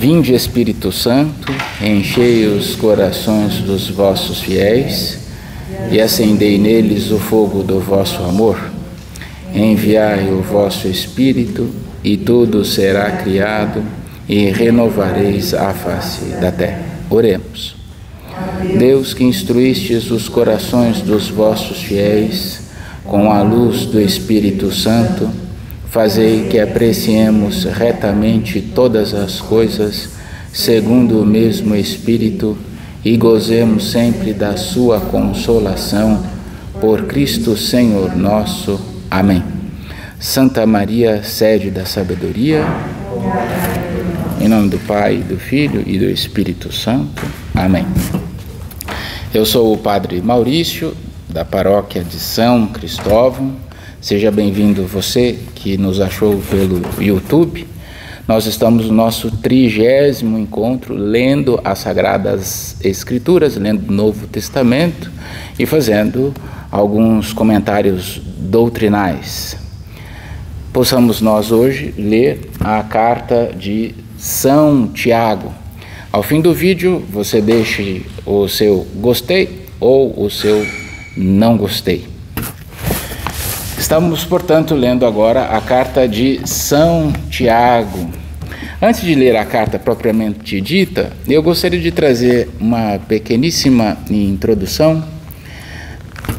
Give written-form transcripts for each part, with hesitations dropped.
Vinde, Espírito Santo, enchei os corações dos vossos fiéis e acendei neles o fogo do vosso amor. Enviai o vosso Espírito e tudo será criado e renovareis a face da terra. Oremos. Deus, que instruístes os corações dos vossos fiéis com a luz do Espírito Santo, fazei que apreciemos retamente todas as coisas segundo o mesmo Espírito e gozemos sempre da sua consolação. Por Cristo Senhor nosso. Amém. Santa Maria, sede da sabedoria, em nome do Pai, do Filho e do Espírito Santo. Amém. Eu sou o Padre Maurício, da paróquia de São Cristóvão. Seja bem-vindo você que nos achou pelo YouTube. Nós estamos no nosso 30º encontro, lendo as Sagradas Escrituras, lendo o Novo Testamento e fazendo alguns comentários doutrinais. Possamos nós hoje ler a carta de São Tiago. Ao fim do vídeo, você deixe o seu gostei ou o seu não gostei. Estamos, portanto, lendo agora a carta de São Tiago. Antes de ler a carta propriamente dita, eu gostaria de trazer uma pequeníssima introdução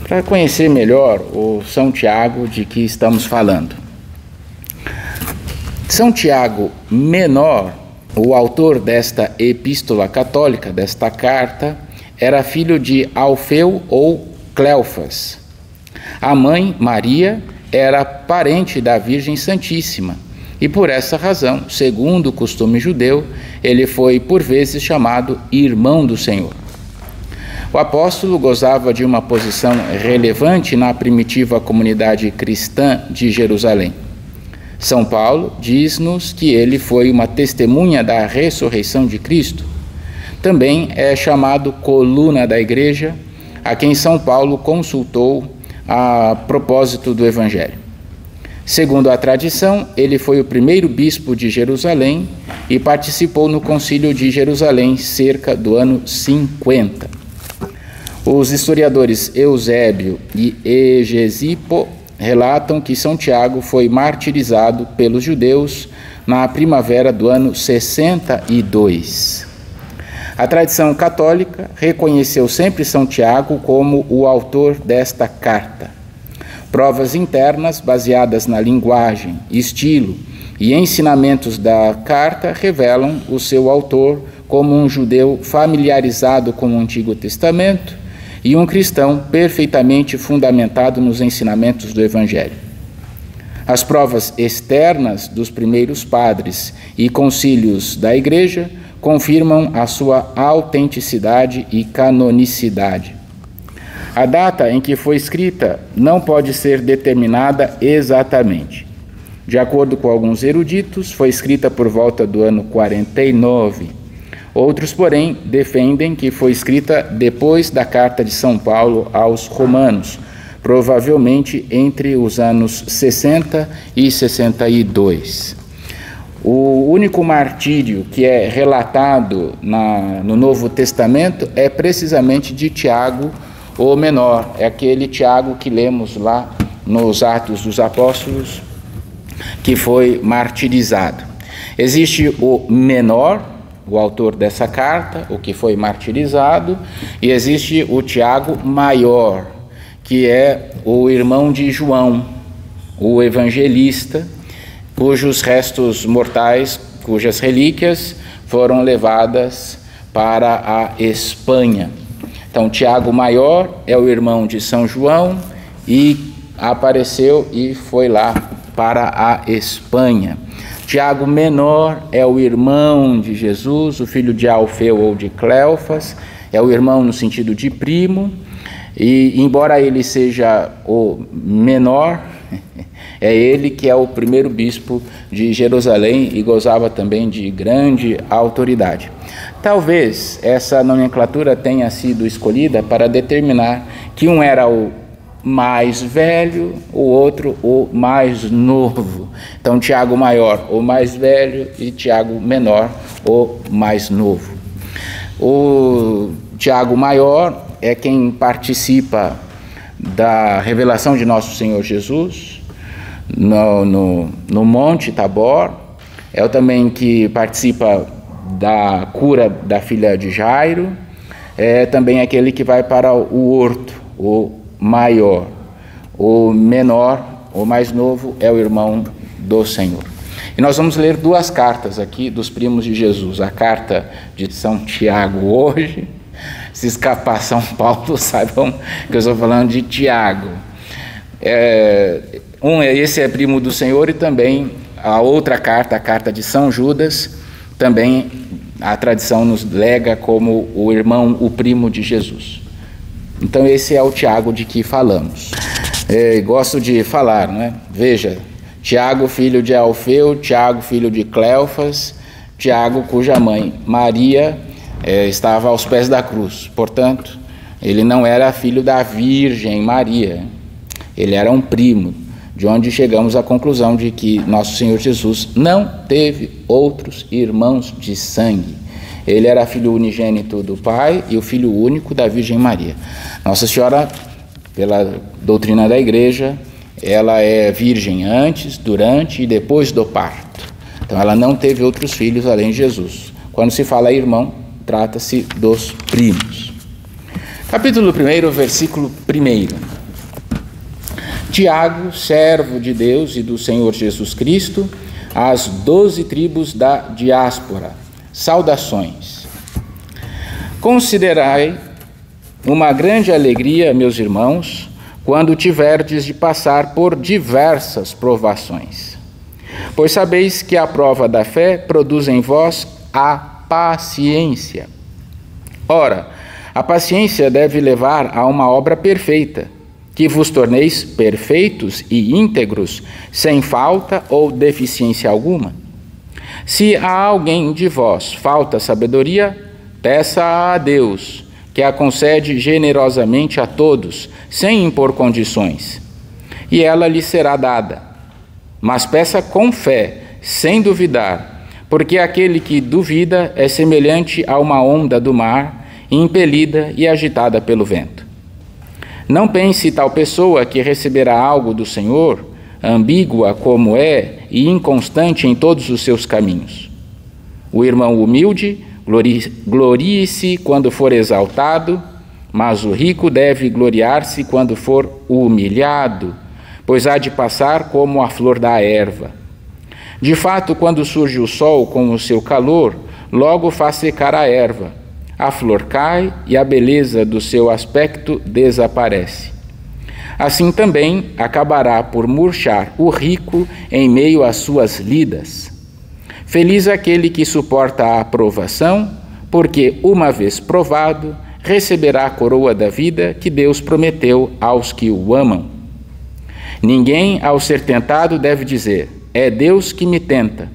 para conhecer melhor o São Tiago de que estamos falando. São Tiago Menor, o autor desta epístola católica, desta carta, era filho de Alfeu ou Cleofas. A mãe, Maria, era parente da Virgem Santíssima e por essa razão, segundo o costume judeu, ele foi por vezes chamado irmão do Senhor. O apóstolo gozava de uma posição relevante na primitiva comunidade cristã de Jerusalém. São Paulo diz-nos que ele foi uma testemunha da ressurreição de Cristo. Também é chamado coluna da igreja, a quem São Paulo consultou a propósito do Evangelho. Segundo a tradição, ele foi o primeiro bispo de Jerusalém e participou no Concílio de Jerusalém cerca do ano 50. Os historiadores Eusébio e Egesipo relatam que São Tiago foi martirizado pelos judeus na primavera do ano 62. A tradição católica reconheceu sempre São Tiago como o autor desta carta. Provas internas baseadas na linguagem, estilo e ensinamentos da carta revelam o seu autor como um judeu familiarizado com o Antigo Testamento e um cristão perfeitamente fundamentado nos ensinamentos do Evangelho. As provas externas dos primeiros padres e concílios da Igreja confirmam a sua autenticidade e canonicidade. A data em que foi escrita não pode ser determinada exatamente. De acordo com alguns eruditos, foi escrita por volta do ano 49. Outros, porém, defendem que foi escrita depois da carta de São Paulo aos Romanos, provavelmente entre os anos 60 e 62. O único martírio que é relatado no Novo Testamento é precisamente de Tiago, o Menor. É aquele Tiago que lemos lá nos Atos dos Apóstolos, que foi martirizado. Existe o Menor, o autor dessa carta, o que foi martirizado, e existe o Tiago Maior, que é o irmão de João, o evangelista, cujos restos mortais, cujas relíquias foram levadas para a Espanha. Então, Tiago Maior é o irmão de São João e apareceu e foi lá para a Espanha. Tiago Menor é o irmão de Jesus, o filho de Alfeu ou de Cleofas, é o irmão no sentido de primo, e embora ele seja o menor, é ele que é o primeiro bispo de Jerusalém e gozava também de grande autoridade. Talvez essa nomenclatura tenha sido escolhida para determinar que um era o mais velho, o outro o mais novo. Então Tiago maior, o mais velho, e Tiago menor, o mais novo. O Tiago maior é quem participa da revelação de nosso Senhor Jesus no Monte Tabor. É o também que participa da cura da filha de Jairo. É também aquele que vai para o horto, o maior. O menor, o mais novo, é o irmão do Senhor. E nós vamos ler duas cartas aqui dos primos de Jesus. A carta de São Tiago hoje. Se escapar São Paulo, saibam que eu estou falando de Tiago. Esse é primo do Senhor, e também a outra carta, a carta de São Judas, também a tradição nos lega como o irmão, o primo de Jesus. Então esse é o Tiago de que falamos. Gosto de falar, não é? Veja, Tiago, filho de Alfeu, Tiago, filho de Cleofas, Tiago, cuja mãe Maria estava aos pés da cruz. Portanto, ele não era filho da Virgem Maria, ele era um primo, de onde chegamos à conclusão de que nosso Senhor Jesus não teve outros irmãos de sangue. Ele era filho unigênito do Pai e o filho único da Virgem Maria. Nossa Senhora, pela doutrina da Igreja, ela é virgem antes, durante e depois do parto. Então ela não teve outros filhos além de Jesus. Quando se fala irmão, trata-se dos primos. Capítulo 1, versículo 1. Tiago, servo de Deus e do Senhor Jesus Cristo, às 12 tribos da diáspora, saudações. Considerai uma grande alegria, meus irmãos, quando tiverdes de passar por diversas provações, pois sabeis que a prova da fé produz em vós a paciência. Ora, a paciência deve levar a uma obra perfeita, que vos torneis perfeitos e íntegros, sem falta ou deficiência alguma. Se a alguém de vós falta sabedoria, peça a Deus, que a concede generosamente a todos, sem impor condições, e ela lhe será dada. Mas peça com fé, sem duvidar, porque aquele que duvida é semelhante a uma onda do mar, impelida e agitada pelo vento. Não pense tal pessoa que receberá algo do Senhor, ambígua como é e inconstante em todos os seus caminhos. O irmão humilde glorie-se quando for exaltado, mas o rico deve gloriar-se quando for humilhado, pois há de passar como a flor da erva. De fato, quando surge o sol com o seu calor, logo faz secar a erva. A flor cai e a beleza do seu aspecto desaparece. Assim também acabará por murchar o rico em meio às suas lidas. Feliz aquele que suporta a aprovação, porque, uma vez provado, receberá a coroa da vida que Deus prometeu aos que o amam. Ninguém, ao ser tentado, deve dizer: é Deus que me tenta,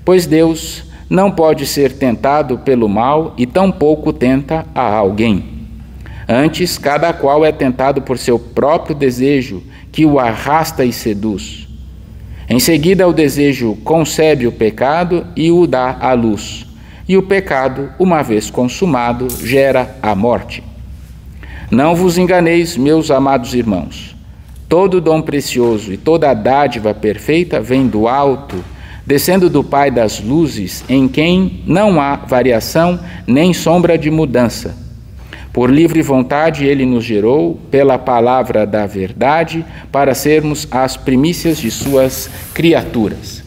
pois Deus não pode ser tentado pelo mal e tampouco tenta a alguém. Antes, cada qual é tentado por seu próprio desejo, que o arrasta e seduz. Em seguida, o desejo concebe o pecado e o dá à luz. E o pecado, uma vez consumado, gera a morte. Não vos enganeis, meus amados irmãos. Todo dom precioso e toda dádiva perfeita vem do alto, descendo do Pai das luzes, em quem não há variação nem sombra de mudança. Por livre vontade ele nos gerou, pela palavra da verdade, para sermos as primícias de suas criaturas.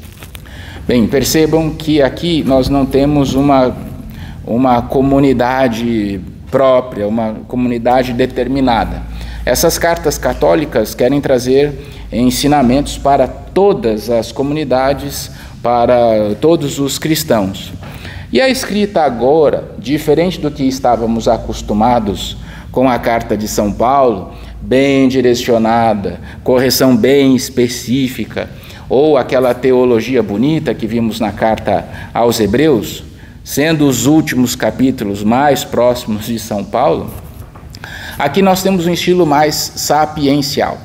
Bem, percebam que aqui nós não temos uma comunidade própria, uma comunidade determinada. Essas cartas católicas querem trazer ensinamentos para todas as comunidades, para todos os cristãos. E a escrita agora, diferente do que estávamos acostumados com a carta de São Paulo, bem direcionada, correção bem específica, ou aquela teologia bonita que vimos na carta aos Hebreus, sendo os últimos capítulos mais próximos de São Paulo, Aqui nós temos um estilo mais sapiencial.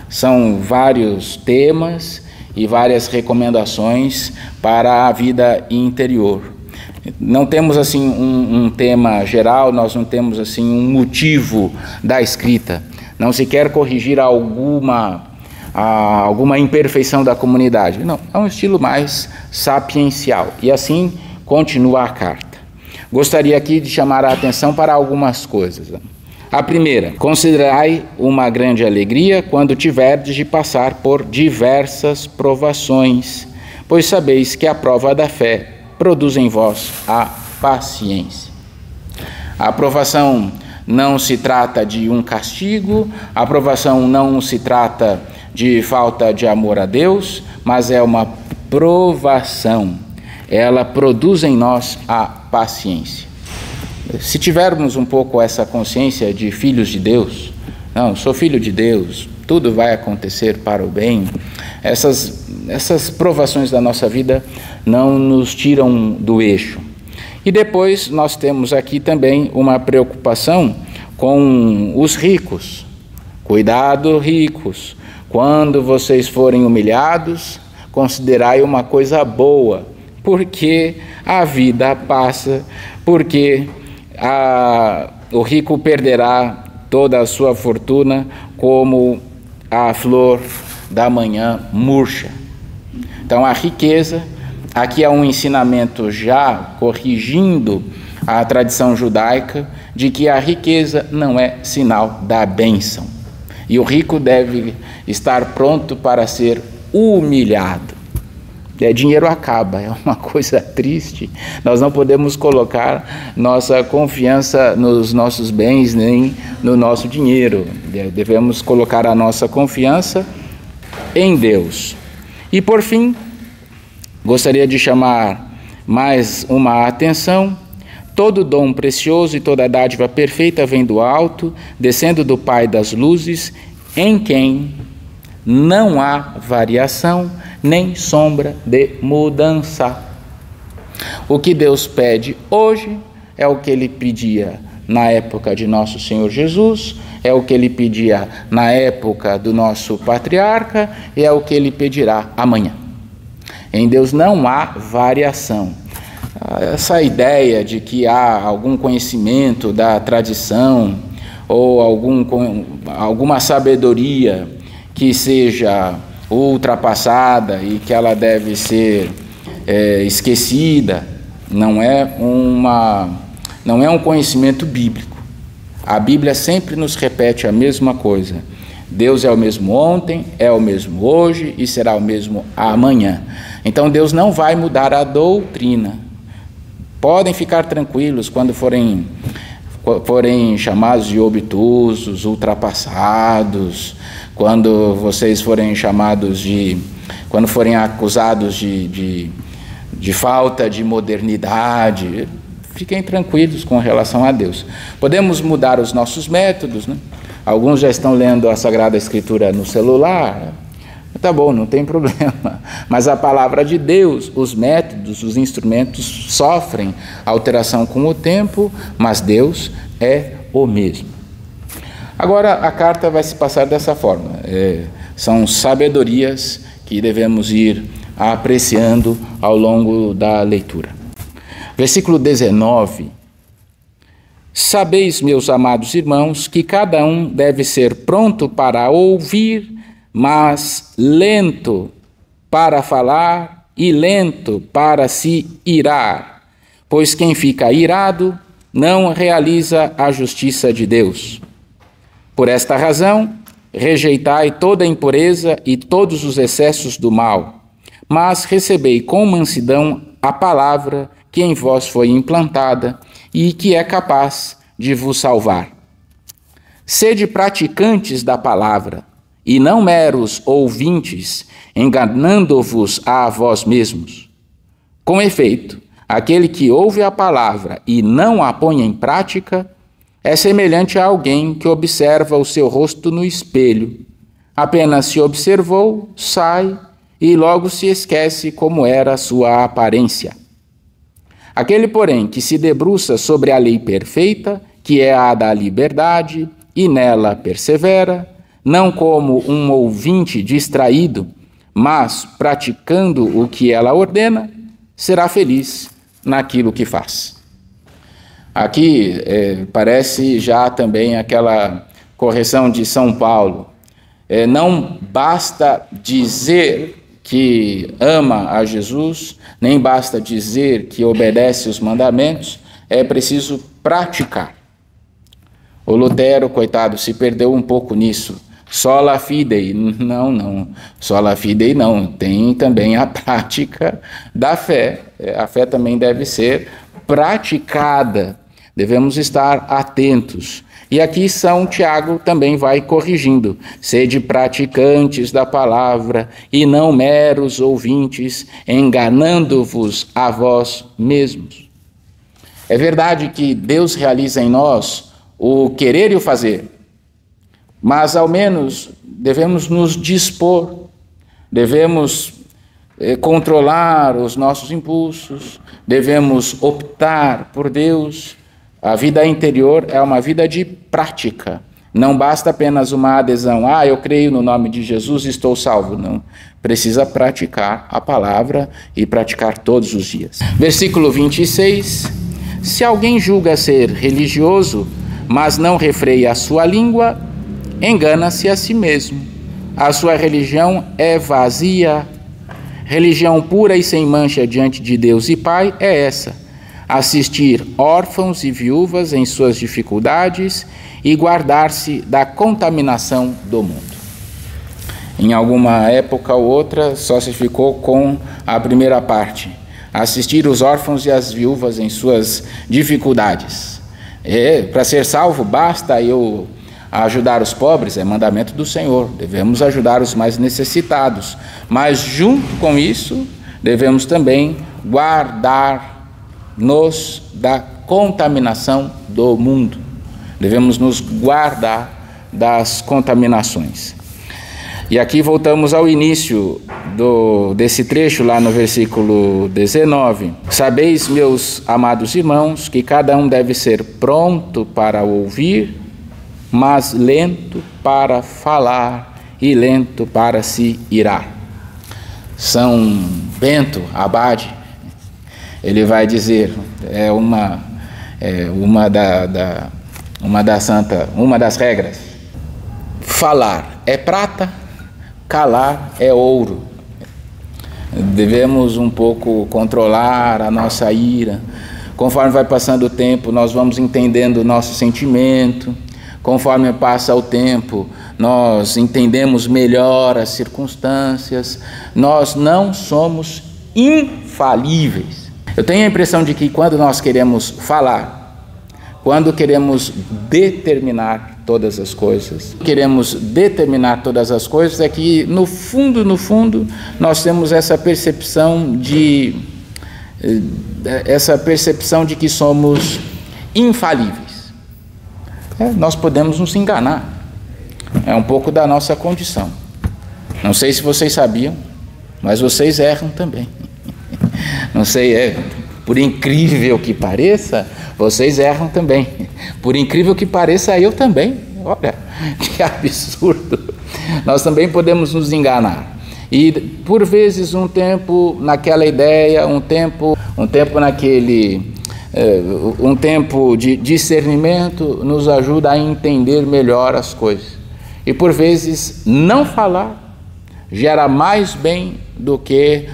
São vários temas e várias recomendações para a vida interior. Não temos assim um tema geral, nós não temos assim um motivo da escrita. Não se quer corrigir alguma imperfeição da comunidade. Não, é um estilo mais sapiencial. E assim continua a carta. Gostaria aqui de chamar a atenção para algumas coisas. A primeira, considerai uma grande alegria quando tiverdes de passar por diversas provações, pois sabeis que a prova da fé produz em vós a paciência. A provação não se trata de um castigo, a provação não se trata de falta de amor a Deus, mas é uma provação. Ela produz em nós a paciência. Se tivermos um pouco essa consciência de filhos de Deus, não, sou filho de Deus, tudo vai acontecer para o bem, essas provações da nossa vida não nos tiram do eixo. E depois nós temos aqui também uma preocupação com os ricos. Cuidado, ricos, quando vocês forem humilhados, considerai uma coisa boa, porque a vida passa, porque o rico perderá toda a sua fortuna como a flor da manhã murcha. Então a riqueza, aqui há um ensinamento já corrigindo a tradição judaica de que a riqueza não é sinal da bênção. E o rico deve estar pronto para ser humilhado. Dinheiro acaba, é uma coisa triste. Nós não podemos colocar nossa confiança nos nossos bens nem no nosso dinheiro. Devemos colocar a nossa confiança em Deus. E por fim, gostaria de chamar mais uma atenção. Todo dom precioso e toda dádiva perfeita vem do alto, descendo do Pai das luzes, em quem não há variação, nem sombra de mudança. O que Deus pede hoje é o que Ele pedia na época de nosso Senhor Jesus, é o que Ele pedia na época do nosso patriarca e é o que Ele pedirá amanhã. Em Deus não há variação. Essa ideia de que há algum conhecimento da tradição ou alguma sabedoria que seja ultrapassada e que ela deve ser esquecida, não é um conhecimento bíblico. A Bíblia sempre nos repete a mesma coisa. Deus é o mesmo ontem, é o mesmo hoje e será o mesmo amanhã. Então Deus não vai mudar a doutrina. Podem ficar tranquilos quando forem chamados de obtusos, ultrapassados, quando vocês forem quando forem acusados de falta de modernidade, fiquem tranquilos com relação a Deus. Podemos mudar os nossos métodos, né? Alguns já estão lendo a Sagrada Escritura no celular, tá bom, não tem problema. Mas a palavra de Deus, os métodos, os instrumentos sofrem alteração com o tempo, mas Deus é o mesmo. Agora a carta vai se passar dessa forma. São sabedorias que devemos ir apreciando ao longo da leitura. Versículo 19. Sabeis, meus amados irmãos, que cada um deve ser pronto para ouvir, mas lento para falar e lento para se irar, pois quem fica irado não realiza a justiça de Deus. Por esta razão, rejeitai toda a impureza e todos os excessos do mal, mas recebei com mansidão a palavra que em vós foi implantada e que é capaz de vos salvar. Sede praticantes da palavra, e não meros ouvintes, enganando-vos a vós mesmos. Com efeito, aquele que ouve a palavra e não a põe em prática, é semelhante a alguém que observa o seu rosto no espelho. Apenas se observou, sai e logo se esquece como era a sua aparência. Aquele, porém, que se debruça sobre a lei perfeita, que é a da liberdade, e nela persevera, não como um ouvinte distraído, mas praticando o que ela ordena, será feliz naquilo que faz. Aqui parece já também aquela correção de São Paulo. Não basta dizer que ama a Jesus, nem basta dizer que obedece os mandamentos, é preciso praticar. O Lutero, coitado, se perdeu um pouco nisso. Sola fide, não, sola fide não, tem também a prática da fé. A fé também deve ser praticada, devemos estar atentos. E aqui São Tiago também vai corrigindo: sede praticantes da palavra e não meros ouvintes, enganando-vos a vós mesmos. É verdade que Deus realiza em nós o querer e o fazer, mas ao menos devemos nos dispor, devemos controlar os nossos impulsos, devemos optar por Deus. A vida interior é uma vida de prática. Não basta apenas uma adesão. Eu creio no nome de Jesus e estou salvo. Não. Precisa praticar a palavra e praticar todos os dias. Versículo 26. Se alguém julga ser religioso, mas não refreia a sua língua, engana-se a si mesmo. A sua religião é vazia. Religião pura e sem mancha diante de Deus e Pai é essa: assistir órfãos e viúvas em suas dificuldades e guardar-se da contaminação do mundo. Em alguma época ou outra, só se ficou com a primeira parte: assistir os órfãos e as viúvas em suas dificuldades. Para ser salvo, basta eu ajudar os pobres, é mandamento do Senhor, devemos ajudar os mais necessitados, mas junto com isso, devemos também guardar-nos da contaminação do mundo, devemos nos guardar das contaminações. E aqui voltamos ao início desse trecho, lá no versículo 19. Sabeis, meus amados irmãos, que cada um deve ser pronto para ouvir, mas lento para falar e lento para se irar. São Bento, abade, ele vai dizer, uma das regras: falar é prata, calar é ouro. Devemos um pouco controlar a nossa ira. Conforme vai passando o tempo, nós vamos entendendo o nosso sentimento. Conforme passa o tempo, nós entendemos melhor as circunstâncias. Nós não somos infalíveis. Eu tenho a impressão de que quando nós queremos falar, quando queremos determinar todas as coisas, é que no fundo, nós temos essa percepção de que somos infalíveis. Nós podemos nos enganar, é um pouco da nossa condição. Não sei se vocês sabiam, mas vocês erram também. Não sei, por incrível que pareça, vocês erram também. Por incrível que pareça, eu também. Olha, que absurdo. Nós também podemos nos enganar. E por vezes um tempo naquela ideia, um tempo de discernimento nos ajuda a entender melhor as coisas. E por vezes não falar gera mais bem do que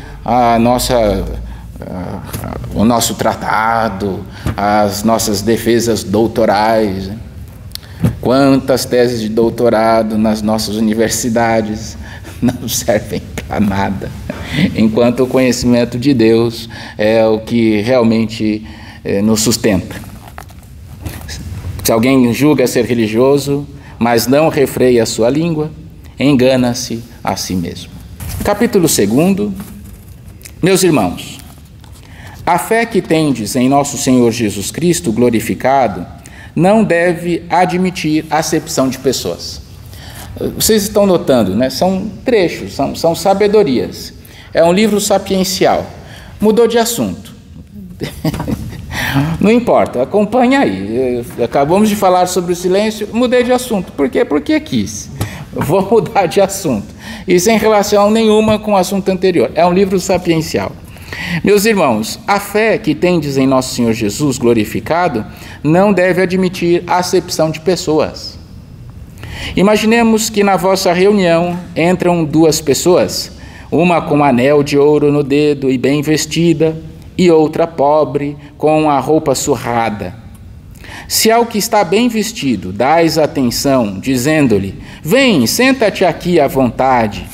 o nosso tratado, as nossas defesas doutorais. Quantas teses de doutorado nas nossas universidades não servem para nada, enquanto o conhecimento de Deus é o que realmente nos sustenta. Se alguém julga ser religioso, mas não refreia a sua língua, engana-se a si mesmo. Capítulo 2. Meus irmãos, a fé que tendes em nosso Senhor Jesus Cristo glorificado não deve admitir acepção de pessoas. Vocês estão notando, né? São trechos, são sabedorias. É um livro sapiencial. Mudou de assunto. Não importa, acompanha aí. Acabamos de falar sobre o silêncio, mudei de assunto. Por quê? Porque quis. Vou mudar de assunto. E sem relação nenhuma com o assunto anterior. É um livro sapiencial. Meus irmãos, a fé que tendes em nosso Senhor Jesus glorificado não deve admitir acepção de pessoas. Imaginemos que na vossa reunião entram duas pessoas, uma com um anel de ouro no dedo e bem vestida, e outra pobre, com a roupa surrada. Se ao que está bem vestido dais atenção, dizendo-lhe: vem, senta-te aqui à vontade,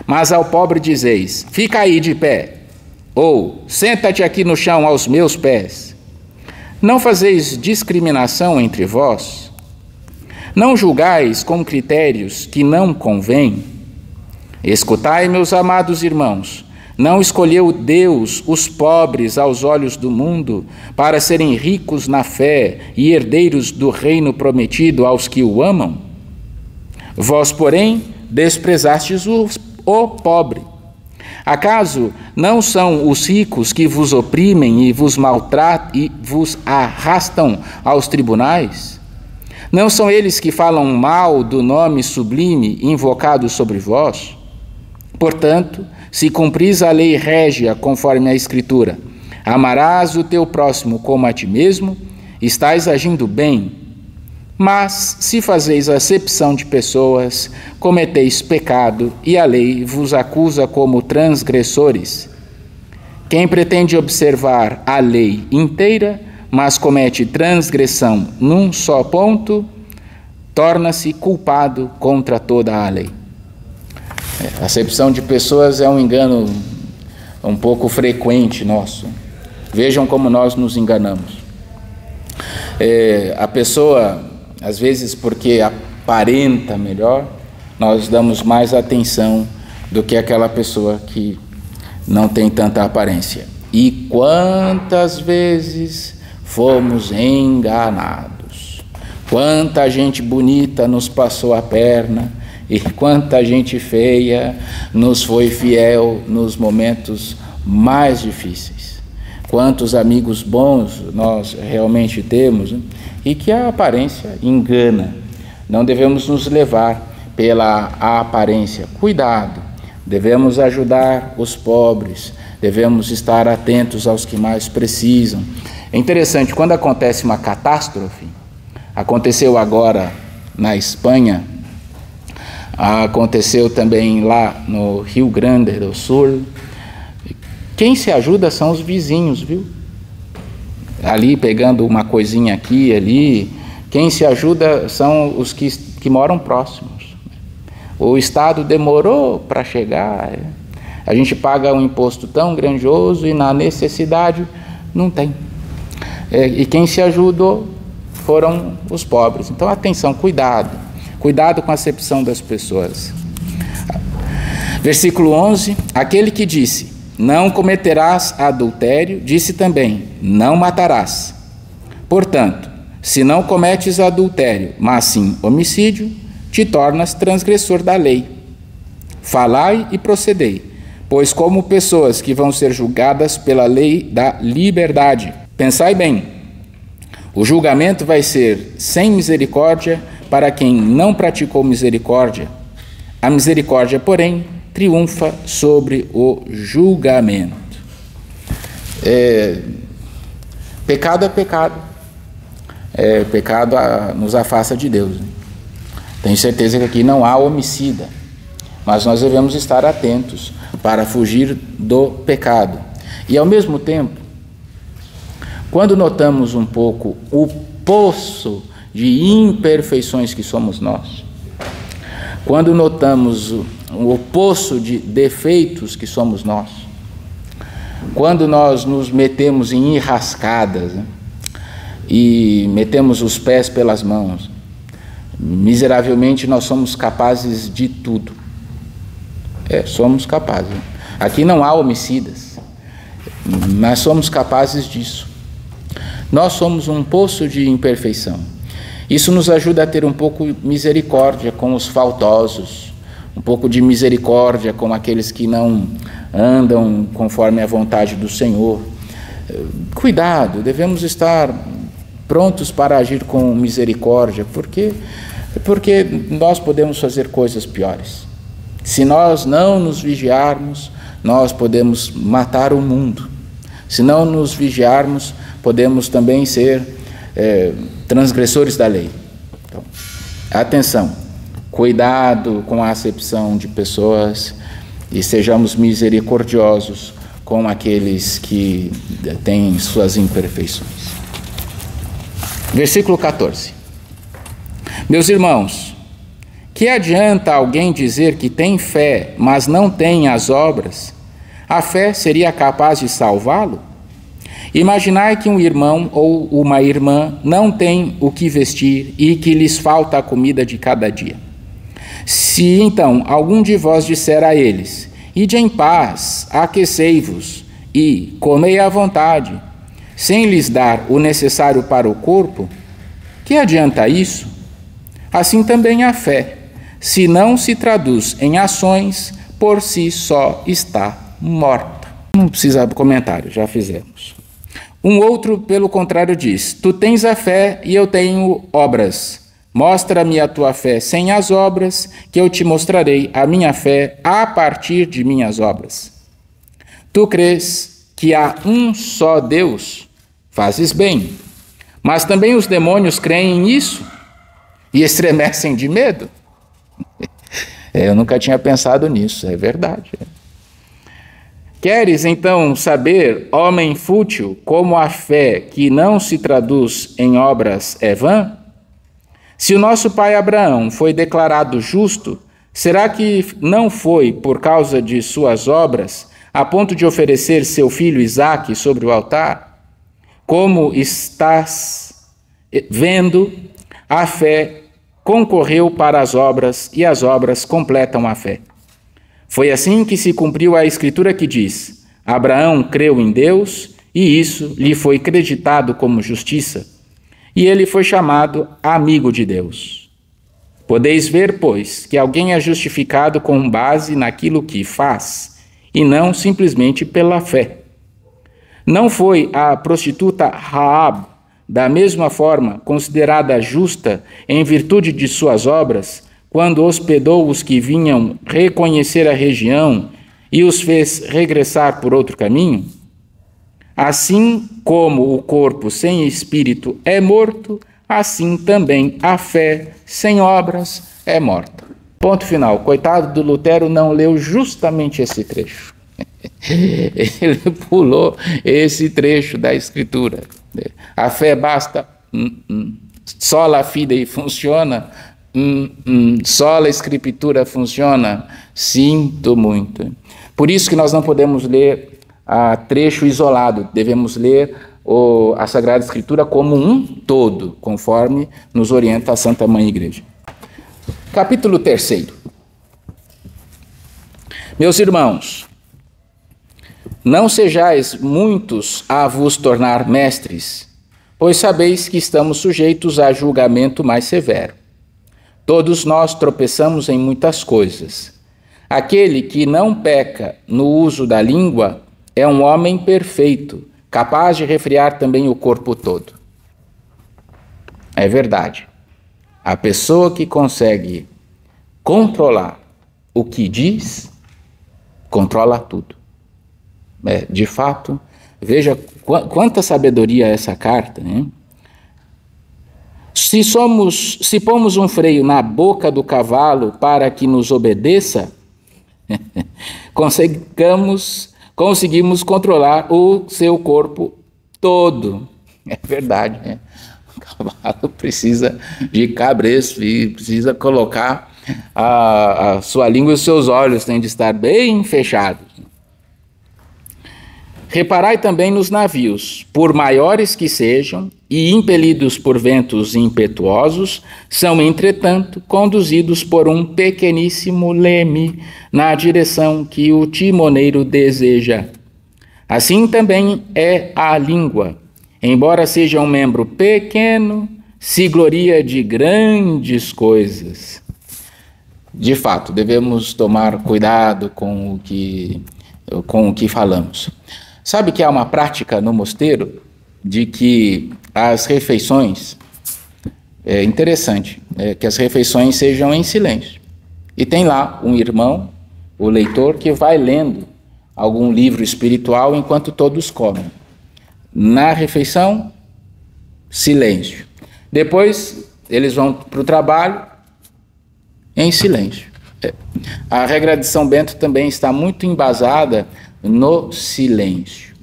mas ao pobre dizeis: fica aí de pé, ou senta-te aqui no chão aos meus pés, não fazeis discriminação entre vós? Não julgais com critérios que não convêm? Escutai, meus amados irmãos, não escolheu Deus os pobres aos olhos do mundo para serem ricos na fé e herdeiros do reino prometido aos que o amam? Vós, porém, desprezastes o pobre. Acaso não são os ricos que vos oprimem e vos maltratam e vos arrastam aos tribunais? Não são eles que falam mal do nome sublime invocado sobre vós? Portanto, se cumpris a lei régia conforme a Escritura, amarás o teu próximo como a ti mesmo, estais agindo bem. Mas, se fazeis acepção de pessoas, cometeis pecado e a lei vos acusa como transgressores. Quem pretende observar a lei inteira, mas comete transgressão num só ponto, torna-se culpado contra toda a lei. A acepção de pessoas é um engano um pouco frequente nosso. Vejam como nós nos enganamos. A pessoa, às vezes porque aparenta melhor, nós damos mais atenção do que aquela pessoa que não tem tanta aparência. E quantas vezes fomos enganados? Quanta gente bonita nos passou a perna e quanta gente feia nos foi fiel nos momentos mais difíceis. Quantos amigos bons nós realmente temos, né? E que a aparência engana. Não devemos nos levar pela aparência. Cuidado, devemos ajudar os pobres, devemos estar atentos aos que mais precisam. É interessante, quando acontece uma catástrofe, aconteceu agora na Espanha, aconteceu também lá no Rio Grande do Sul, quem se ajuda são os vizinhos, viu? Ali pegando uma coisinha aqui e ali, quem se ajuda são os que moram próximos. O Estado demorou para chegar, a gente paga um imposto tão grandioso e na necessidade não tem. E quem se ajudou foram os pobres. Então, atenção, cuidado com a acepção das pessoas. Versículo 11, aquele que disse, não cometerás adultério, disse também, não matarás. Portanto, se não cometes adultério, mas sim homicídio, te tornas transgressor da lei. Falai e procedei, pois como pessoas que vão ser julgadas pela lei da liberdade. Pensai bem, o julgamento vai ser sem misericórdia para quem não praticou misericórdia. A misericórdia, porém, triunfa sobre o julgamento. Pecado é pecado. Pecado nos afasta de Deus. Tenho certeza que aqui não há homicida, mas nós devemos estar atentos para fugir do pecado. E ao mesmo tempo, quando notamos um pouco o poço de imperfeições que somos nós, quando notamos o poço de defeitos que somos nós, quando nós nos metemos em enrascadas, né, e metemos os pés pelas mãos, miseravelmente nós somos capazes de tudo. Somos capazes. Aqui não há homicidas, mas somos capazes disso. Nós somos um poço de imperfeição. Isso nos ajuda a ter um pouco de misericórdia com os faltosos, um pouco de misericórdia com aqueles que não andam conforme a vontade do Senhor. cuidado, devemos estar prontos para agir com misericórdia, porque nós podemos fazer coisas piores. Se nós não nos vigiarmos, nós podemos matar o mundo. Se não nos vigiarmos, podemos também ser transgressores da lei. Então, atenção, cuidado com a acepção de pessoas e sejamos misericordiosos com aqueles que têm suas imperfeições. Versículo 14. Meus irmãos, que adianta alguém dizer que tem fé, mas não tem as obras? A fé seria capaz de salvá-lo? Imaginai que um irmão ou uma irmã não tem o que vestir e que lhes falta a comida de cada dia. Se então algum de vós disser a eles: ide em paz, aquecei-vos e comei à vontade, sem lhes dar o necessário para o corpo, que adianta isso? Assim também a fé, se não se traduz em ações, por si só está morta. Não precisa de comentário, já fizemos. Um outro, pelo contrário, diz: tu tens a fé e eu tenho obras. Mostra-me a tua fé sem as obras, que eu te mostrarei a minha fé a partir de minhas obras. Tu crês que há um só Deus? Fazes bem. Mas também os demônios creem nisso e estremecem de medo. Eu nunca tinha pensado nisso, é verdade. Queres então saber, homem fútil, como a fé que não se traduz em obras é vã? Se o nosso pai Abraão foi declarado justo, será que não foi por causa de suas obras, a ponto de oferecer seu filho Isaque sobre o altar? Como estás vendo, a fé concorreu para as obras e as obras completam a fé. Foi assim que se cumpriu a escritura que diz: Abraão creu em Deus e isso lhe foi creditado como justiça, e ele foi chamado amigo de Deus. Podeis ver, pois, que alguém é justificado com base naquilo que faz, e não simplesmente pela fé. Não foi a prostituta Raab, da mesma forma, considerada justa em virtude de suas obras, quando hospedou os que vinham reconhecer a região e os fez regressar por outro caminho? Assim como o corpo sem espírito é morto, assim também a fé sem obras é morta. Ponto final. Coitado do Lutero, não leu justamente esse trecho. Ele pulou esse trecho da Escritura. A fé basta, sola fide funciona, sola Escritura funciona. Sinto muito. Por isso que nós não podemos ler trecho isolado, devemos ler a Sagrada Escritura como um todo, conforme nos orienta a Santa Mãe Igreja. Capítulo 3. Meus irmãos, não sejais muitos a vos tornar mestres, pois sabeis que estamos sujeitos a julgamento mais severo. Todos nós tropeçamos em muitas coisas. Aquele que não peca no uso da língua é um homem perfeito, capaz de refrear também o corpo todo. É verdade. A pessoa que consegue controlar o que diz, controla tudo. De fato, veja quanta sabedoria essa carta, né? Se pomos um freio na boca do cavalo para que nos obedeça, conseguimos controlar o seu corpo todo. É verdade, né? O cavalo precisa de cabresto e precisa colocar a sua língua e os seus olhos têm de estar bem fechados. Reparai também nos navios, por maiores que sejam e impelidos por ventos impetuosos, são, entretanto, conduzidos por um pequeníssimo leme na direção que o timoneiro deseja. Assim também é a língua. Embora seja um membro pequeno, se gloria de grandes coisas. De fato, devemos tomar cuidado com o que falamos. Sabe que há uma prática no mosteiro de que as refeições, é interessante, que as refeições sejam em silêncio. E tem lá um irmão, o leitor, que vai lendo algum livro espiritual enquanto todos comem. Na refeição, silêncio. Depois eles vão para o trabalho em silêncio. A regra de São Bento também está muito embasada no silêncio.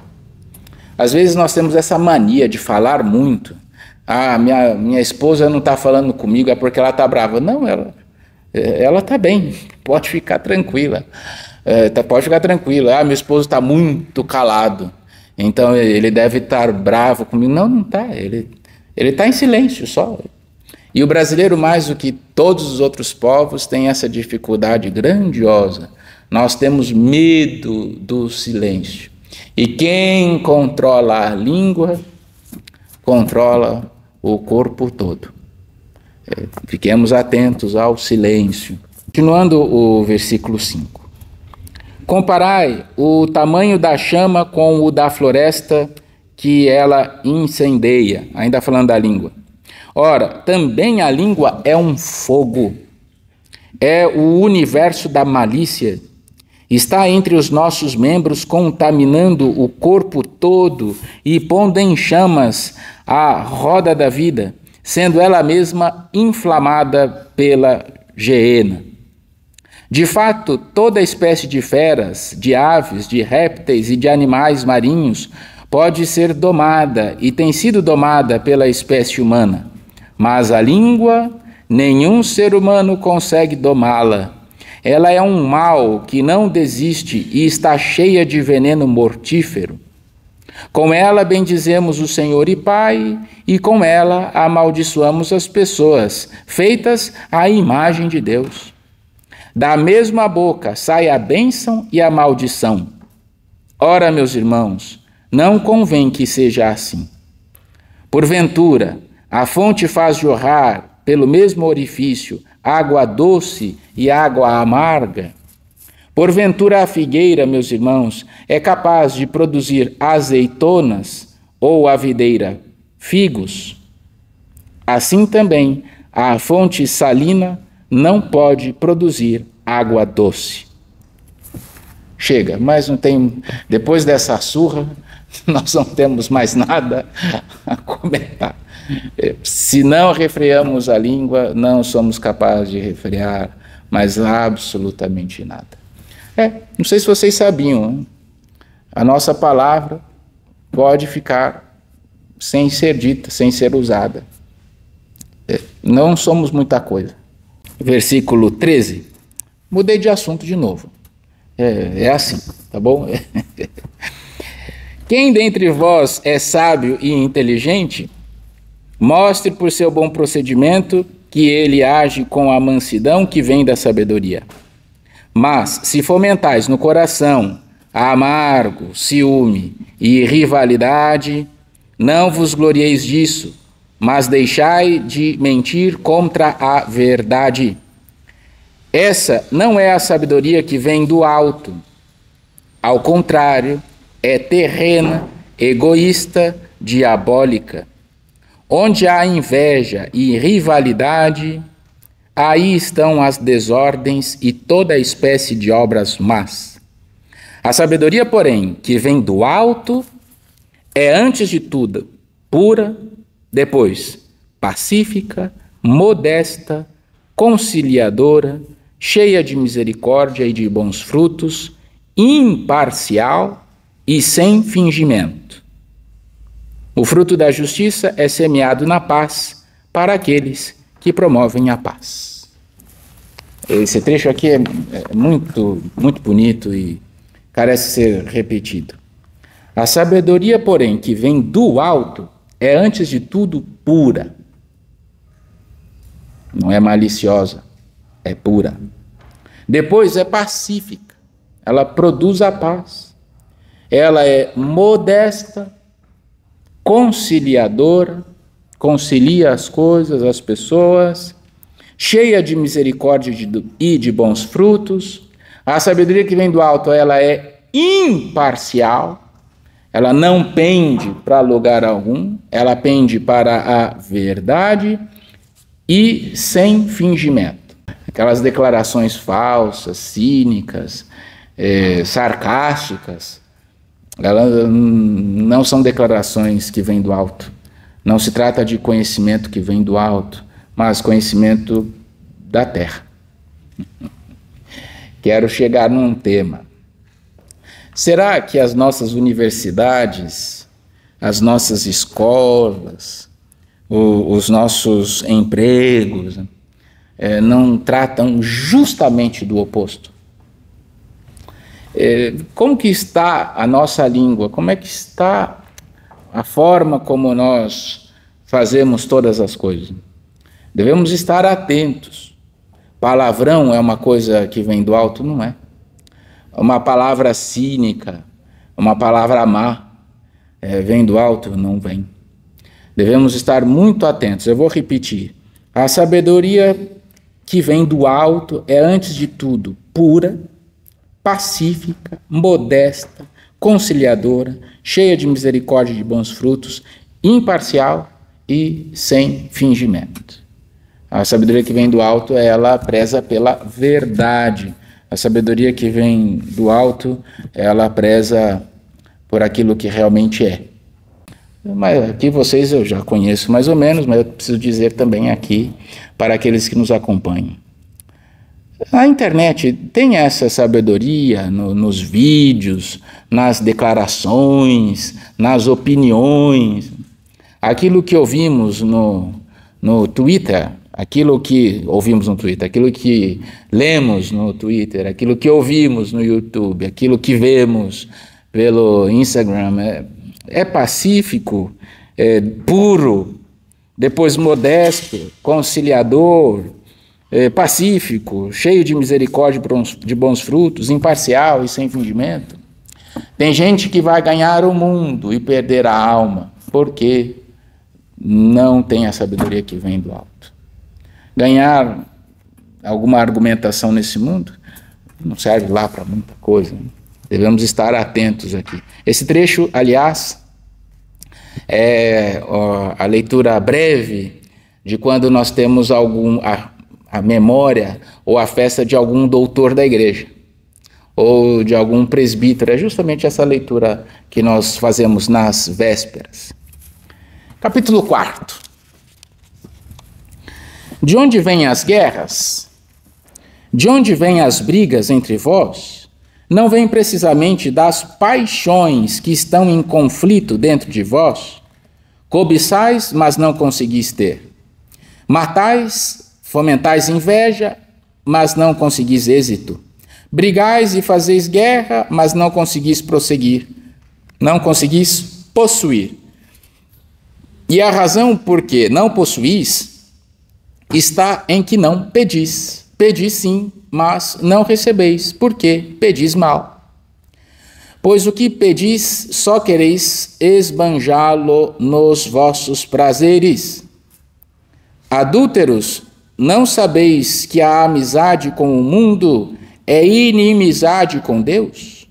Às vezes nós temos essa mania de falar muito. Minha esposa não está falando comigo, é porque ela está brava. Não, ela está bem, pode ficar tranquila. Pode ficar tranquila. Meu esposo está muito calado, então ele deve estar bravo comigo. Não está, ele está em silêncio só. E o brasileiro, mais do que todos os outros povos, tem essa dificuldade grandiosa. Nós temos medo do silêncio. E quem controla a língua, controla o corpo todo. Fiquemos atentos ao silêncio. Continuando o versículo 5. Comparai o tamanho da chama com o da floresta que ela incendeia. Ainda falando da língua. Ora, também a língua é um fogo, é o universo da malícia, está entre os nossos membros, contaminando o corpo todo e pondo em chamas a roda da vida, sendo ela mesma inflamada pela geena. De fato, toda espécie de feras, de aves, de répteis e de animais marinhos pode ser domada e tem sido domada pela espécie humana. Mas a língua, nenhum ser humano consegue domá-la. Ela é um mal que não desiste e está cheia de veneno mortífero. Com ela bendizemos o Senhor e Pai, e com ela amaldiçoamos as pessoas, feitas à imagem de Deus. Da mesma boca sai a bênção e a maldição. Ora, meus irmãos, não convém que seja assim. Porventura, a fonte faz jorrar, pelo mesmo orifício, água doce e água amarga? Porventura a figueira, meus irmãos, é capaz de produzir azeitonas, ou a videira, figos? Assim também, a fonte salina não pode produzir água doce. Chega, mas não tem... Depois dessa surra, nós não temos mais nada a comentar. Se não refreamos a língua, não somos capazes de refrear mais absolutamente nada. Não sei se vocês sabiam, hein? A nossa palavra pode ficar sem ser dita, sem ser usada. Não somos muita coisa. Versículo 13. Mudei de assunto de novo. É assim, tá bom? Quem dentre vós é sábio e inteligente, mostre por seu bom procedimento que ele age com a mansidão que vem da sabedoria. Mas, se fomentais no coração amargo, ciúme e rivalidade, não vos glorieis disso, mas deixai de mentir contra a verdade. Essa não é a sabedoria que vem do alto. Ao contrário, é terrena, egoísta, diabólica. Onde há inveja e rivalidade, aí estão as desordens e toda espécie de obras más. A sabedoria, porém, que vem do alto, é antes de tudo pura, depois pacífica, modesta, conciliadora, cheia de misericórdia e de bons frutos, imparcial e sem fingimento. O fruto da justiça é semeado na paz para aqueles que promovem a paz. Esse trecho aqui é muito, muito bonito e carece ser repetido. A sabedoria, porém, que vem do alto, é antes de tudo pura. Não é maliciosa, é pura. Depois é pacífica, ela produz a paz. Ela é modesta, conciliadora, concilia as coisas, as pessoas, cheia de misericórdia e de bons frutos. A sabedoria que vem do alto, ela é imparcial, ela não pende para lugar algum, ela pende para a verdade e sem fingimento. Aquelas declarações falsas, cínicas, sarcásticas, elas não são declarações que vêm do alto. Não se trata de conhecimento que vem do alto, mas conhecimento da terra. Quero chegar num tema. Será que as nossas universidades, as nossas escolas, os nossos empregos, não tratam justamente do oposto? Como que está a nossa língua? Como é que está a forma como nós fazemos todas as coisas? Devemos estar atentos. Palavrão é uma coisa que vem do alto? Não é. Uma palavra cínica, uma palavra má, vem do alto? Não vem. Devemos estar muito atentos. Eu vou repetir. A sabedoria que vem do alto é, antes de tudo, pura, pacífica, modesta, conciliadora, cheia de misericórdia e de bons frutos, imparcial e sem fingimento. A sabedoria que vem do alto, ela preza pela verdade. A sabedoria que vem do alto, ela preza por aquilo que realmente é. Mas aqui vocês eu já conheço mais ou menos, mas eu preciso dizer também aqui para aqueles que nos acompanham. A internet tem essa sabedoria nos vídeos, nas declarações, nas opiniões. Aquilo que ouvimos no Twitter, aquilo que ouvimos no Twitter, aquilo que lemos no Twitter, aquilo que ouvimos no YouTube, aquilo que vemos pelo Instagram, é pacífico, é puro, depois modesto, conciliador, pacífico, cheio de misericórdia, de bons frutos, imparcial e sem fingimento. Tem gente que vai ganhar o mundo e perder a alma, porque não tem a sabedoria que vem do alto. Ganhar alguma argumentação nesse mundo não serve lá para muita coisa, né? Devemos estar atentos aqui. Esse trecho, aliás, é a leitura breve de quando nós temos a memória ou a festa de algum doutor da igreja, ou de algum presbítero. É justamente essa leitura que nós fazemos nas vésperas. Capítulo 4. De onde vêm as guerras? De onde vêm as brigas entre vós? Não vêm precisamente das paixões que estão em conflito dentro de vós? Cobiçais, mas não conseguis ter. Matais, fomentais inveja, mas não conseguis êxito. Brigais e fazeis guerra, mas não conseguis prosseguir. Não conseguis possuir. E a razão por que não possuís está em que não pedis. Pedis sim, mas não recebeis, porque pedis mal. Pois o que pedis, só quereis esbanjá-lo nos vossos prazeres. Adúlteros, não sabeis que a amizade com o mundo é inimizade com Deus?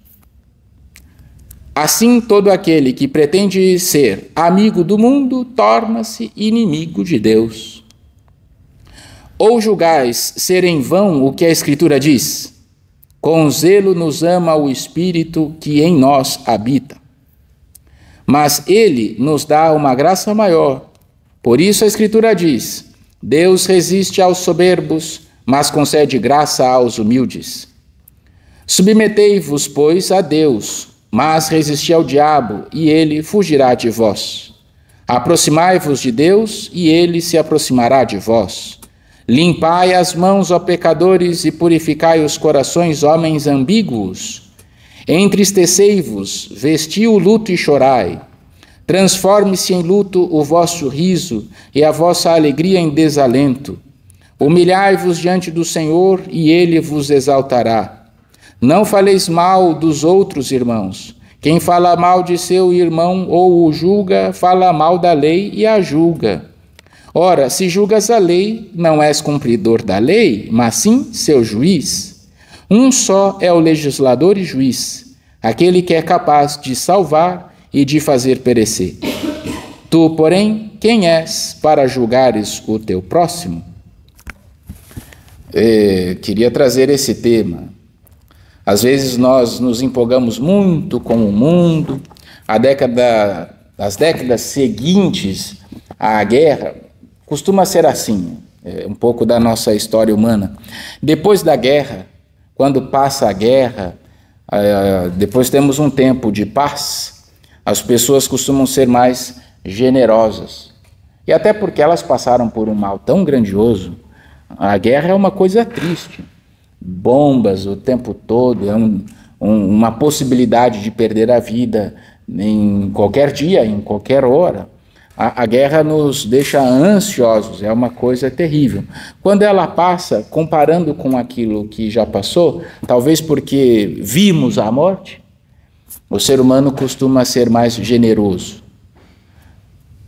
Assim, todo aquele que pretende ser amigo do mundo torna-se inimigo de Deus. Ou julgais ser em vão o que a Escritura diz? Com zelo nos ama o Espírito que em nós habita. Mas ele nos dá uma graça maior. Por isso a Escritura diz: Deus resiste aos soberbos, mas concede graça aos humildes. Submetei-vos, pois, a Deus, mas resisti ao diabo, e ele fugirá de vós. Aproximai-vos de Deus, e ele se aproximará de vós. Limpai as mãos, ó pecadores, e purificai os corações, homens ambíguos. Entristecei-vos, vesti o luto e chorai. Transforme-se em luto o vosso riso e a vossa alegria em desalento. Humilhai-vos diante do Senhor, e ele vos exaltará. Não faleis mal dos outros irmãos. Quem fala mal de seu irmão ou o julga, fala mal da lei e a julga. Ora, se julgas a lei, não és cumpridor da lei, mas sim seu juiz. Um só é o legislador e juiz, aquele que é capaz de salvar e de fazer perecer. Tu, porém, quem és para julgares o teu próximo? Queria trazer esse tema. Às vezes nós nos empolgamos muito com o mundo. As décadas seguintes à guerra costuma ser assim, um pouco da nossa história humana. Depois da guerra, quando passa a guerra, depois temos um tempo de paz, as pessoas costumam ser mais generosas. E até porque elas passaram por um mal tão grandioso. A guerra é uma coisa triste. Bombas o tempo todo, é uma possibilidade de perder a vida em qualquer dia, em qualquer hora. A guerra nos deixa ansiosos, é uma coisa terrível. Quando ela passa, comparando com aquilo que já passou, talvez porque vimos a morte, o ser humano costuma ser mais generoso.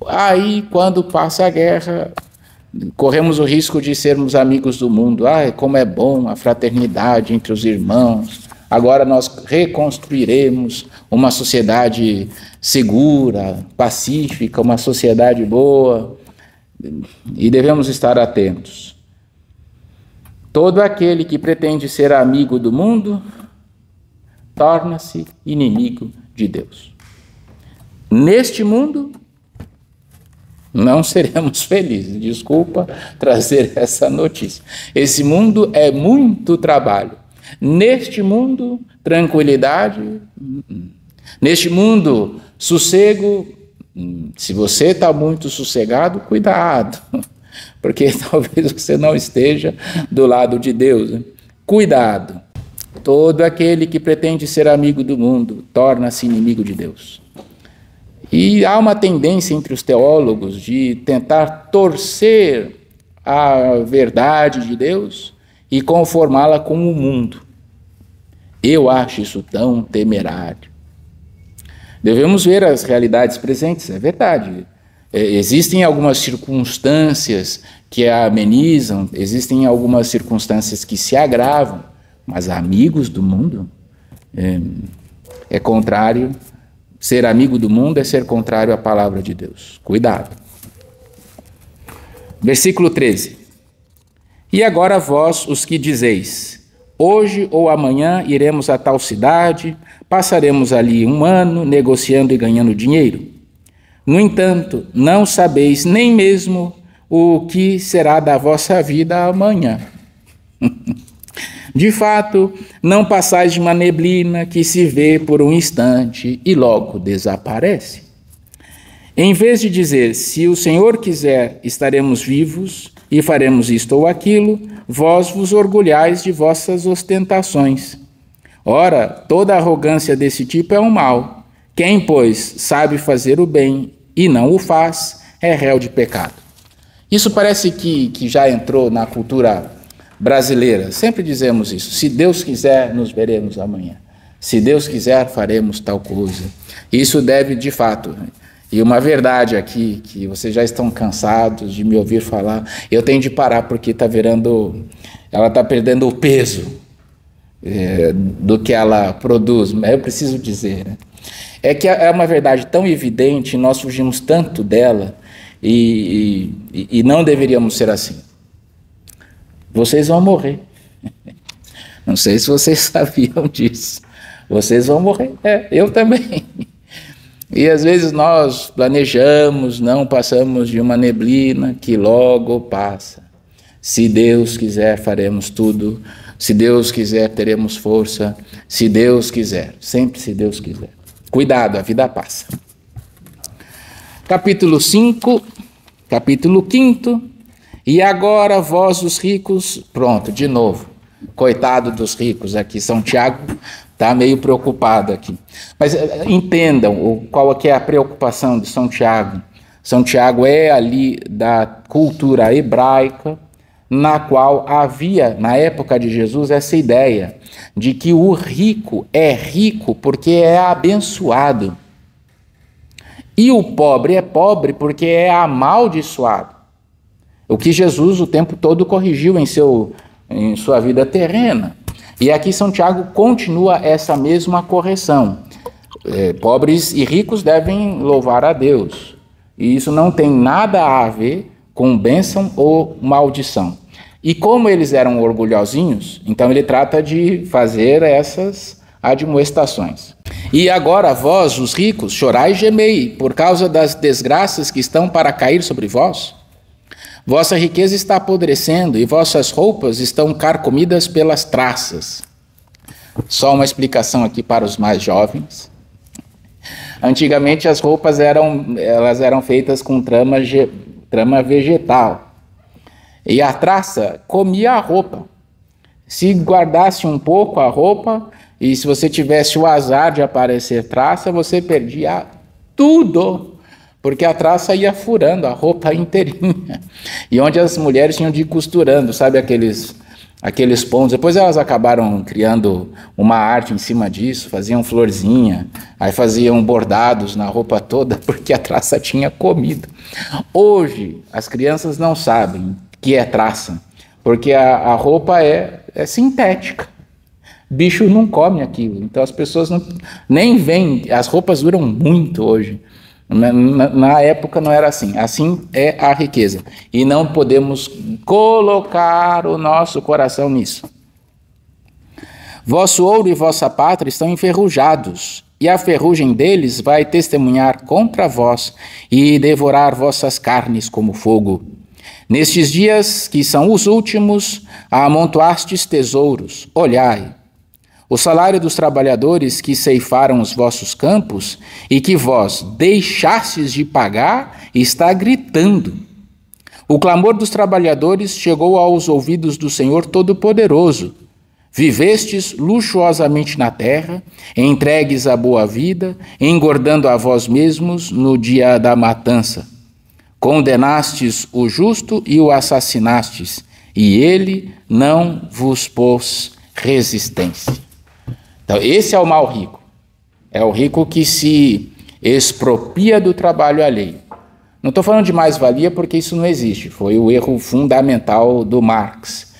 Aí, quando passa a guerra, corremos o risco de sermos amigos do mundo. Como é bom a fraternidade entre os irmãos. Agora nós reconstruiremos uma sociedade segura, pacífica, uma sociedade boa. E devemos estar atentos. Todo aquele que pretende ser amigo do mundo torna-se inimigo de Deus. Neste mundo, não seremos felizes. Desculpa trazer essa notícia. Esse mundo é muito trabalho. Neste mundo, tranquilidade. Neste mundo, sossego. Se você está muito sossegado, cuidado, porque talvez você não esteja do lado de Deus. Cuidado. Todo aquele que pretende ser amigo do mundo torna-se inimigo de Deus. E há uma tendência entre os teólogos de tentar torcer a verdade de Deus e conformá-la com o mundo. Eu acho isso tão temerário. Devemos ver as realidades presentes, é verdade. Existem algumas circunstâncias que a amenizam, existem algumas circunstâncias que se agravam, mas amigos do mundo é contrário. Ser amigo do mundo é ser contrário à palavra de Deus. Cuidado. Versículo 13. E agora vós, os que dizeis, hoje ou amanhã iremos a tal cidade, passaremos ali 1 ano negociando e ganhando dinheiro. No entanto, não sabeis nem mesmo o que será da vossa vida amanhã. De fato, não passais de uma neblina que se vê por um instante e logo desaparece. Em vez de dizer, se o Senhor quiser, estaremos vivos e faremos isto ou aquilo, vós vos orgulhais de vossas ostentações. Ora, toda arrogância desse tipo é um mal. Quem, pois, sabe fazer o bem e não o faz, é réu de pecado. Isso parece que já entrou na cultura brasileira. Sempre dizemos isso. Se Deus quiser, nos veremos amanhã. Se Deus quiser, faremos tal coisa. Isso deve, de fato. E uma verdade aqui, que vocês já estão cansados de me ouvir falar, eu tenho de parar porque ela está perdendo o peso do que ela produz. Mas eu preciso dizer, né? É que é uma verdade tão evidente, nós fugimos tanto dela e não deveríamos ser assim. Vocês vão morrer. Não sei se vocês sabiam disso. Vocês vão morrer. Eu também. E às vezes nós planejamos, não passamos de uma neblina que logo passa. Se Deus quiser, faremos tudo. Se Deus quiser, teremos força. Se Deus quiser. Sempre se Deus quiser. Cuidado, a vida passa. Capítulo 5, capítulo 5. E agora vós os ricos, pronto, de novo, coitado dos ricos aqui, São Tiago está meio preocupado aqui. Mas entendam qual é a preocupação de São Tiago. São Tiago é ali da cultura hebraica, na qual havia, na época de Jesus, essa ideia de que o rico é rico porque é abençoado. E o pobre é pobre porque é amaldiçoado. O que Jesus o tempo todo corrigiu em sua vida terrena. E aqui São Tiago continua essa mesma correção. Pobres e ricos devem louvar a Deus. E isso não tem nada a ver com bênção ou maldição. E como eles eram orgulhosinhos, então ele trata de fazer essas admoestações. E agora vós, os ricos, chorai e gemei por causa das desgraças que estão para cair sobre vós. Vossa riqueza está apodrecendo e vossas roupas estão carcomidas pelas traças. Só uma explicação aqui para os mais jovens. Antigamente as roupas eram feitas com trama vegetal. E a traça comia a roupa. Se guardasse um pouco a roupa, e se você tivesse o azar de aparecer traça, você perdia tudo, porque a traça ia furando a roupa inteirinha. E onde as mulheres tinham de ir costurando, sabe aqueles pontos. Depois elas acabaram criando uma arte em cima disso, faziam florzinha, aí faziam bordados na roupa toda, porque a traça tinha comido. Hoje, as crianças não sabem que é traça, porque a roupa é sintética. Bicho não come aquilo, então as pessoas nem veem, as roupas duram muito hoje. Na época não era assim. Assim é a riqueza. E não podemos colocar o nosso coração nisso. Vosso ouro e vossa pátria estão enferrujados, e a ferrugem deles vai testemunhar contra vós e devorar vossas carnes como fogo. Nestes dias, que são os últimos, amontoastes tesouros. Olhai. O salário dos trabalhadores que ceifaram os vossos campos e que vós deixastes de pagar está gritando. O clamor dos trabalhadores chegou aos ouvidos do Senhor Todo-Poderoso. Vivestes luxuosamente na terra, entregues à boa vida, engordando a vós mesmos no dia da matança. Condenastes o justo e o assassinastes, e ele não vos pôs resistência. Então, esse é o mal rico. É o rico que se expropria do trabalho alheio. Não estou falando de mais-valia porque isso não existe. Foi o erro fundamental do Marx.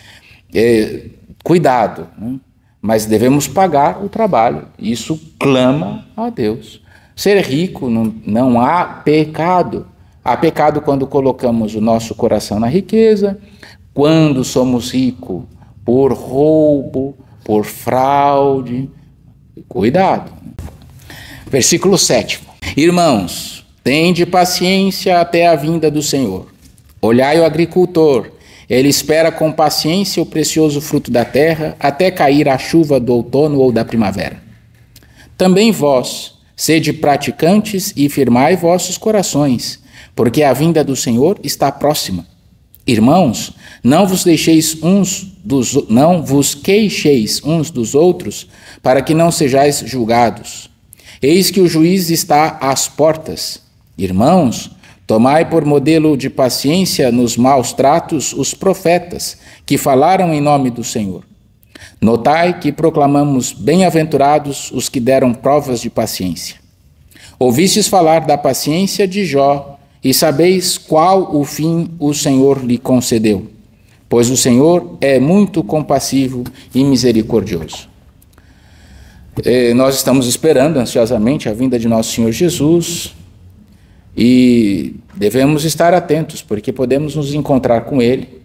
Cuidado, né? Mas devemos pagar o trabalho. Isso clama a Deus. Ser rico não há pecado. Há pecado quando colocamos o nosso coração na riqueza, quando somos ricos por roubo, por fraude. Cuidado. Versículo 7. Irmãos, tende paciência até a vinda do Senhor. Olhai o agricultor, ele espera com paciência o precioso fruto da terra, até cair a chuva do outono ou da primavera. Também vós, sede praticantes e firmai vossos corações, porque a vinda do Senhor está próxima. Irmãos, não vos queixeis uns dos outros, para que não sejais julgados. Eis que o juiz está às portas. Irmãos, tomai por modelo de paciência nos maus tratos os profetas, que falaram em nome do Senhor. Notai que proclamamos bem-aventurados os que deram provas de paciência. Ouvistes falar da paciência de Jó, e sabeis qual o fim o Senhor lhe concedeu, pois o Senhor é muito compassivo e misericordioso. Nós estamos esperando ansiosamente a vinda de nosso Senhor Jesus e devemos estar atentos, porque podemos nos encontrar com Ele.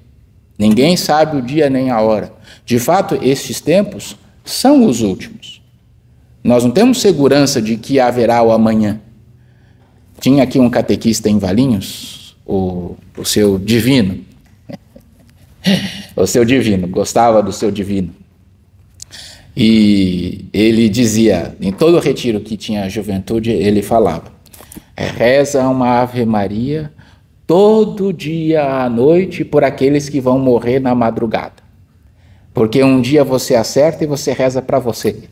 Ninguém sabe o dia nem a hora. De fato, estes tempos são os últimos. Nós não temos segurança de que haverá o amanhã. Tinha aqui um catequista em Valinhos, o seu divino. O seu divino, gostava do seu divino. E ele dizia, em todo o retiro que tinha a juventude, ele falava: reza uma Ave Maria todo dia à noite por aqueles que vão morrer na madrugada. Porque um dia você acerta e você reza para você.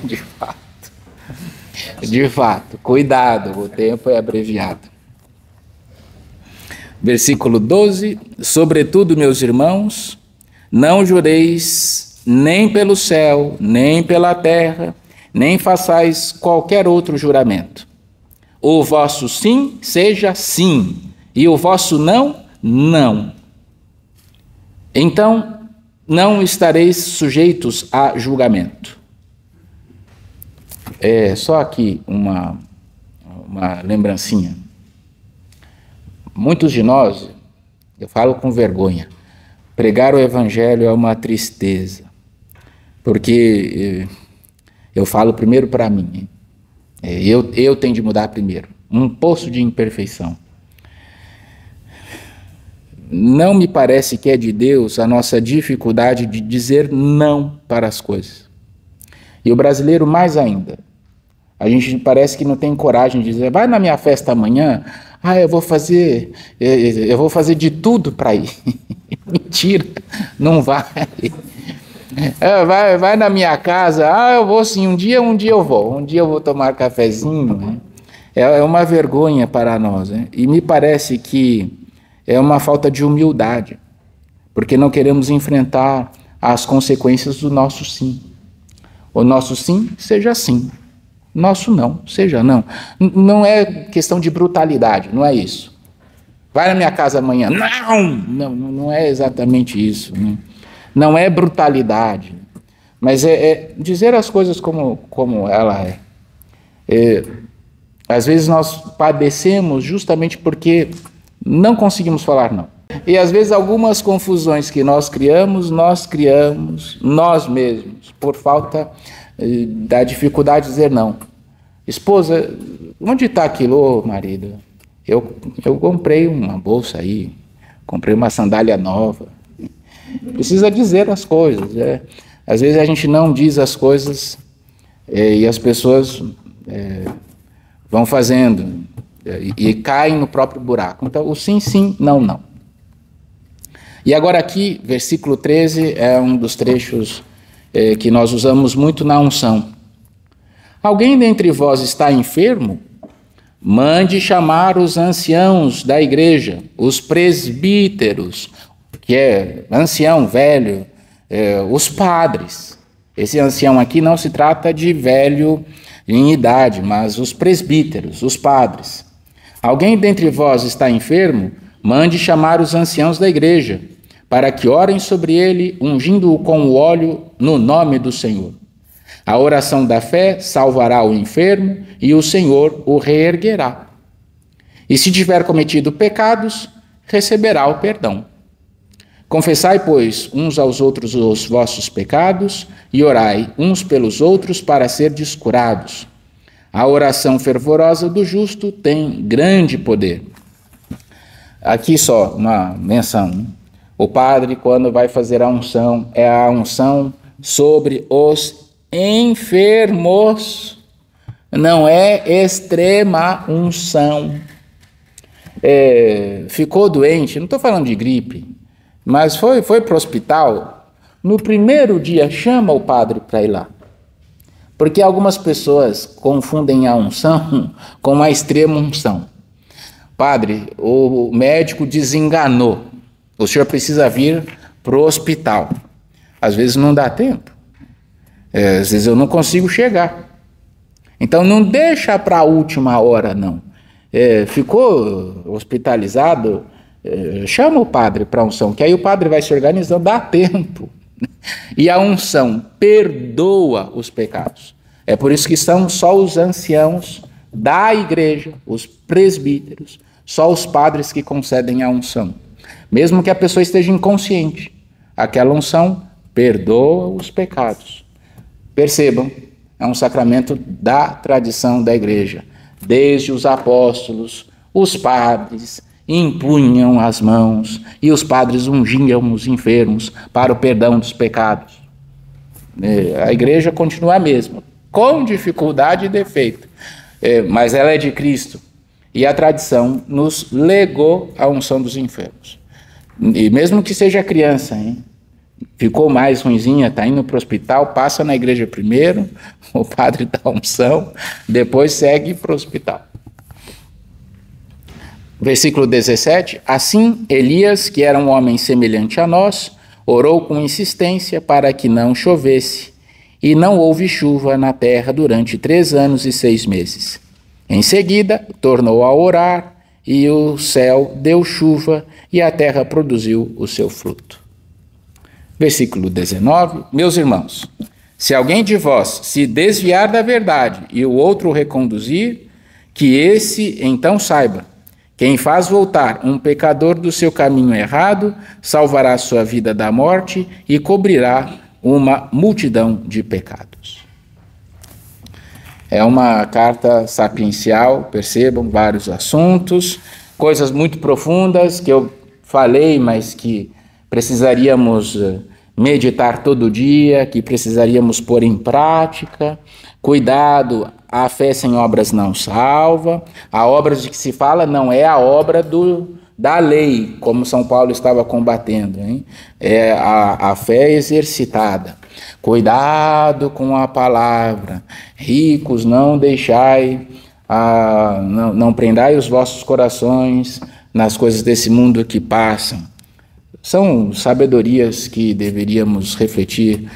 De fato. De fato, cuidado, o tempo é abreviado. Versículo 12: sobretudo, meus irmãos, não jureis nem pelo céu, nem pela terra, nem façais qualquer outro juramento. O vosso sim seja sim, e o vosso não, não. Então, não estareis sujeitos a julgamento. Só aqui uma lembrancinha. Muitos de nós, eu falo com vergonha, pregar o evangelho é uma tristeza, porque eu falo primeiro para mim, eu tenho de mudar primeiro, um poço de imperfeição. Não me parece que é de Deus a nossa dificuldade de dizer não para as coisas. E o brasileiro mais ainda. A gente parece que não tem coragem de dizer, vai na minha festa amanhã, eu vou fazer de tudo para ir. Mentira, não vai. Vai na minha casa, eu vou sim, um dia eu vou tomar cafezinho. Né? É uma vergonha para nós. Né? E me parece que é uma falta de humildade, porque não queremos enfrentar as consequências do nosso sim. O nosso sim seja sim, nosso não seja não. Não é questão de brutalidade, não é isso. Vai na minha casa amanhã. Não é exatamente isso. Né? Não é brutalidade, mas é dizer as coisas como ela é. Às vezes nós padecemos justamente porque não conseguimos falar não. E às vezes algumas confusões que nós criamos nós mesmos, por falta da dificuldade de dizer não. Esposa, onde está aquilo, marido? Eu comprei uma bolsa aí, comprei uma sandália nova. Precisa dizer as coisas. Às vezes a gente não diz as coisas e as pessoas vão fazendo e caem no próprio buraco. Então, o sim, sim, não, não. E agora aqui, versículo 13, é um dos trechos que nós usamos muito na unção. Alguém dentre vós está enfermo? Mande chamar os anciãos da igreja, os presbíteros, que é ancião, velho, os padres. Esse ancião aqui não se trata de velho em idade, mas os presbíteros, os padres. Alguém dentre vós está enfermo? Mande chamar os anciãos da igreja, para que orem sobre ele, ungindo-o com o óleo no nome do Senhor. A oração da fé salvará o enfermo e o Senhor o reerguerá. E se tiver cometido pecados, receberá o perdão. Confessai, pois, uns aos outros os vossos pecados e orai uns pelos outros para serdes curados. A oração fervorosa do justo tem grande poder. Aqui só uma menção. O padre, quando vai fazer a unção, é a unção sobre os enfermos, não é extrema unção. Ficou doente, não estou falando de gripe, mas foi para o hospital, no primeiro dia chama o padre para ir lá. Porque algumas pessoas confundem a unção com a extrema unção. Padre, o médico desenganou, o senhor precisa vir para o hospital. Às vezes não dá tempo. Às vezes eu não consigo chegar. Então não deixa para a última hora, não. Ficou hospitalizado, chama o padre para a unção, que aí o padre vai se organizando, dá tempo. E a unção perdoa os pecados. É por isso que são só os anciãos da igreja, os presbíteros, só os padres que concedem a unção. Mesmo que a pessoa esteja inconsciente, aquela unção perdoa os pecados. Percebam, é um sacramento da tradição da igreja. Desde os apóstolos, os padres impunham as mãos e os padres ungiam os enfermos para o perdão dos pecados. A igreja continua a mesma, com dificuldade e defeito, mas ela é de Cristo. E a tradição nos legou a unção dos enfermos. E mesmo que seja criança, hein? Ficou mais ruinzinha, está indo para o hospital, passa na igreja primeiro, o padre dá unção, depois segue para o hospital. Versículo 17, assim Elias, que era um homem semelhante a nós, orou com insistência para que não chovesse, e não houve chuva na terra durante 3 anos e 6 meses. Em seguida, tornou a orar, e o céu deu chuva, e a terra produziu o seu fruto. Versículo 19: Meus irmãos, se alguém de vós se desviar da verdade e o outro o reconduzir, que esse então saiba: quem faz voltar um pecador do seu caminho errado, salvará sua vida da morte e cobrirá uma multidão de pecados. É uma carta sapiencial, percebam, vários assuntos, coisas muito profundas que eu falei, mas que precisaríamos meditar todo dia, que precisaríamos pôr em prática. Cuidado, a fé sem obras não salva. A obra de que se fala não é a obra da lei, como São Paulo estava combatendo, hein? É a fé exercitada. Cuidado com a palavra. Ricos, não deixai, não prendai os vossos corações nas coisas desse mundo que passam. São sabedorias que deveríamos refletir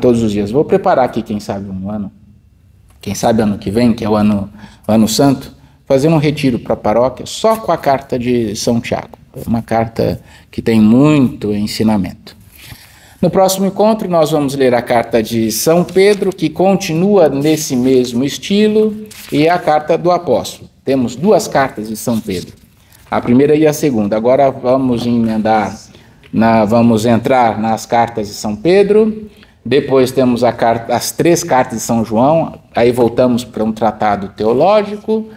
todos os dias. Vou preparar aqui, quem sabe, um ano. Quem sabe ano que vem, que é o ano santo, fazer um retiro para a paróquia só com a carta de São Tiago. Uma carta que tem muito ensinamento. No próximo encontro nós vamos ler a carta de São Pedro, que continua nesse mesmo estilo, e a carta do apóstolo. Temos duas cartas de São Pedro, a primeira e a segunda. Agora vamos emendar, vamos entrar nas cartas de São Pedro, depois temos as três cartas de São João, aí voltamos para um tratado teológico,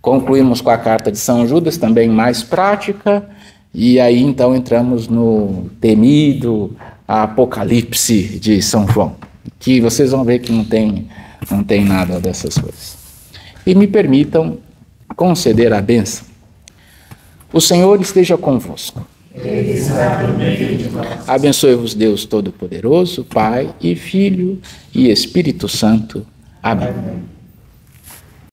concluímos com a carta de São Judas, também mais prática, e aí então entramos no temido Apocalipse de São João, que vocês vão ver que não tem nada dessas coisas. E me permitam conceder a bênção. O Senhor esteja convosco. Ele está no meio de nós. Abençoe-vos Deus Todo-Poderoso, Pai e Filho e Espírito Santo. Amém.